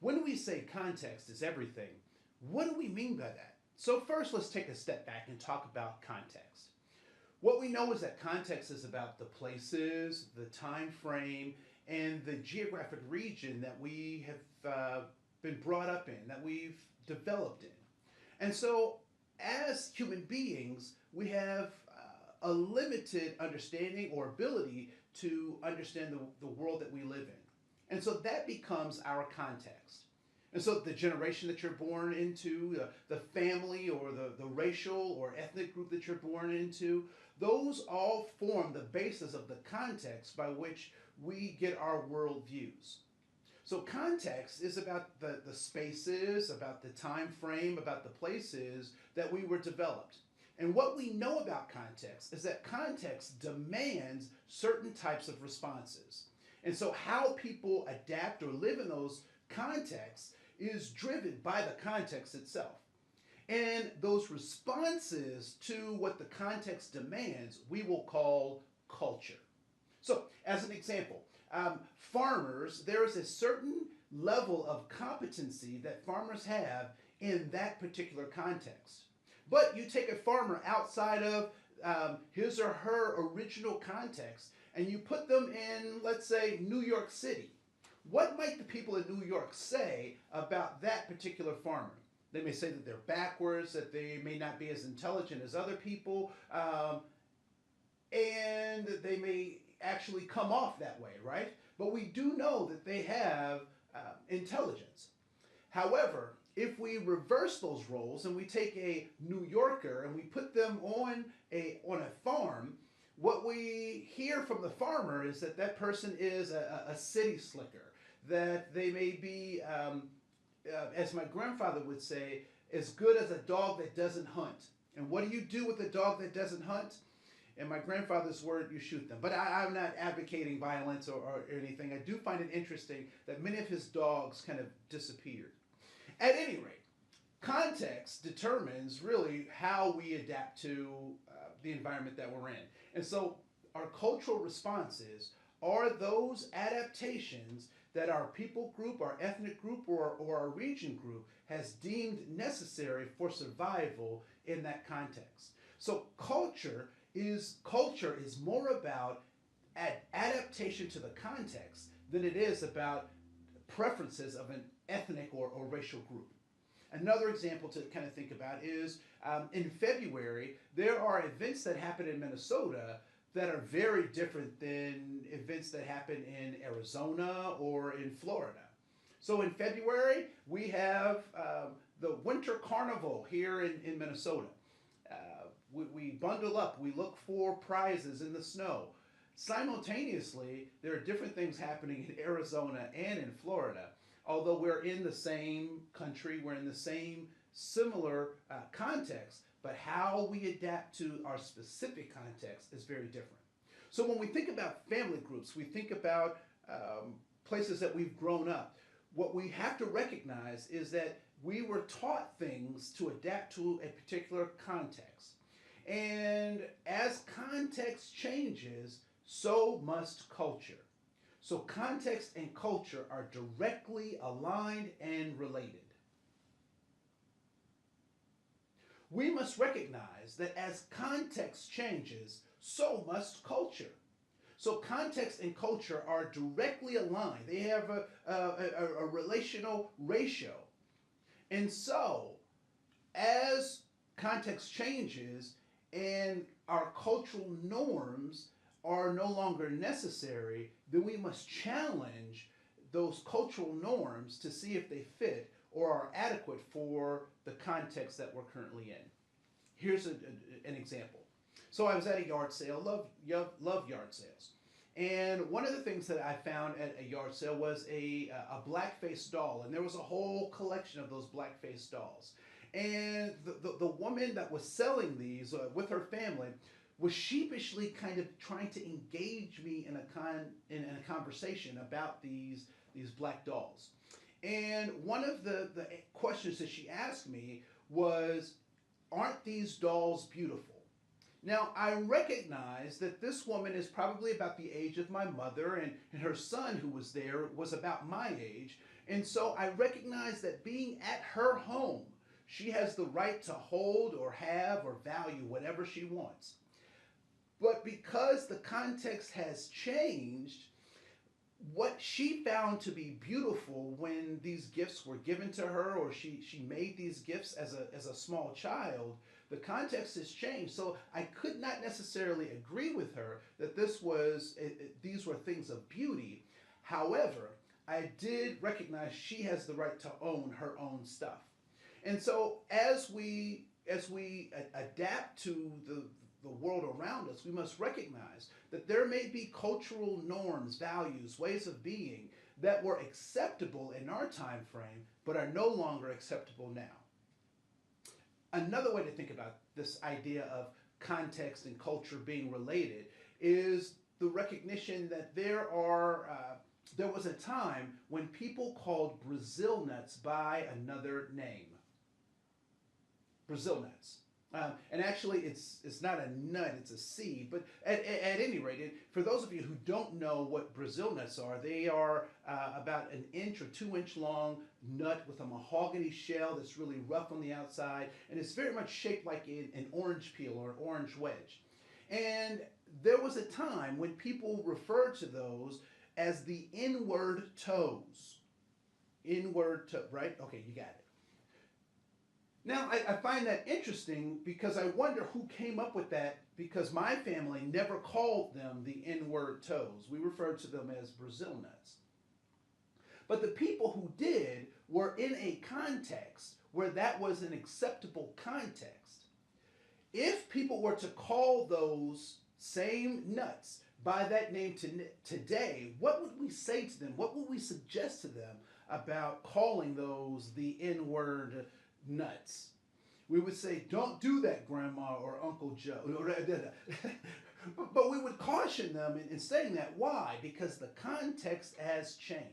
When we say context is everything, what do we mean by that? So, first, let's take a step back and talk about context. What we know is that context is about the places, the time frame, and the geographic region that we have been brought up in, that we've developed in. And so, as human beings, we have a limited understanding or ability to understand the world that we live in. And so that becomes our context. And so the generation that you're born into, the family or the racial or ethnic group that you're born into, those all form the basis of the context by which we get our worldviews. So context is about the spaces, about the time frame, about the places that we were developed. And what we know about context is that context demands certain types of responses. And so how people adapt or live in those contexts is driven by the context itself. And those responses to what the context demands, we will call culture. So, as an example, farmers, there is a certain level of competency that farmers have in that particular context. But you take a farmer outside of his or her original context and you put them in, let's say, New York City. What might the people in New York say about that particular farmer? They may say that they're backwards, that they may not be as intelligent as other people, and they may actually come off that way, right? But we do know that they have intelligence. However, if we reverse those roles and we take a New Yorker and we put them on a farm, what we hear from the farmer is that that person is a city slicker, that they may be, as my grandfather would say, as good as a dog that doesn't hunt. And what do you do with a dog that doesn't hunt? In my grandfather's word, you shoot them. But I'm not advocating violence or anything. I do find it interesting that many of his dogs kind of disappeared. At any rate, context determines really how we adapt to the environment that we're in. And so our cultural responses are those adaptations that our people group, our ethnic group, or our region group has deemed necessary for survival in that context. So culture is more about adaptation to the context than it is about preferences of an ethnic or racial group. Another example to kind of think about is in February, there are events that happen in Minnesota that are very different than events that happen in Arizona or in Florida. So in February, we have the Winter Carnival here in Minnesota. We bundle up, we look for prizes in the snow. Simultaneously, there are different things happening in Arizona and in Florida. Although we're in the same country, we're in the same similar context, but how we adapt to our specific context is very different. So when we think about family groups, we think about places that we've grown up. What we have to recognize is that we were taught things to adapt to a particular context. And as context changes, so must culture. So context and culture are directly aligned and related. We must recognize that as context changes, so must culture. So context and culture are directly aligned. They have a relational ratio. And so, as context changes and our cultural norms are no longer necessary, then we must challenge those cultural norms to see if they fit or are adequate for the context that we're currently in. Here's an example. So I was at a yard sale, love yard sales. And one of the things that I found at a yard sale was a black-faced doll, and there was a whole collection of those black-faced dolls. And the woman that was selling these with her family was sheepishly kind of trying to engage me in a conversation about these black dolls. And one of the questions that she asked me was, aren't these dolls beautiful? Now, I recognize that this woman is probably about the age of my mother, and her son, who was there, was about my age. And so I recognize that being at her home, she has the right to hold or have or value whatever she wants. But because the context has changed, what she found to be beautiful when these gifts were given to her, or she made these gifts as a small child, the context has changed. So I could not necessarily agree with her that these were things of beauty. However, I did recognize she has the right to own her own stuff. And so as we adapt to the world around us, we must recognize that there may be cultural norms, values, ways of being that were acceptable in our time frame, but are no longer acceptable now. Another way to think about this idea of context and culture being related is the recognition that there was a time when people called Brazil nuts by another name. Brazil nuts. And actually, it's not a nut, it's a seed. But at any rate, for those of you who don't know what Brazil nuts are, they are about an inch or 2 inch long nut with a mahogany shell that's really rough on the outside. And it's very much shaped like an orange peel or an orange wedge. And there was a time when people referred to those as the inward toes. Inward toe, right? Okay, you got it. Now, I find that interesting because I wonder who came up with that, because my family never called them the inward toes. We referred to them as Brazil nuts. But the people who did were in a context where that was an acceptable context. If people were to call those same nuts by that name today, what would we say to them? What would we suggest to them about calling those the inward nuts? We would say, don't do that, Grandma or Uncle Joe. But we would caution them in saying that. Why? Because the context has changed.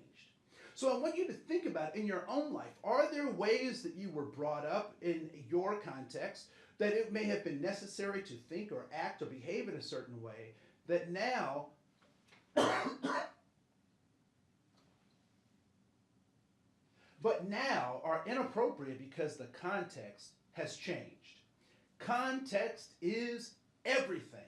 So I want you to think about in your own life, are there ways that you were brought up in your context that it may have been necessary to think or act or behave in a certain way that now but now are inappropriate because the context has changed? Context is everything.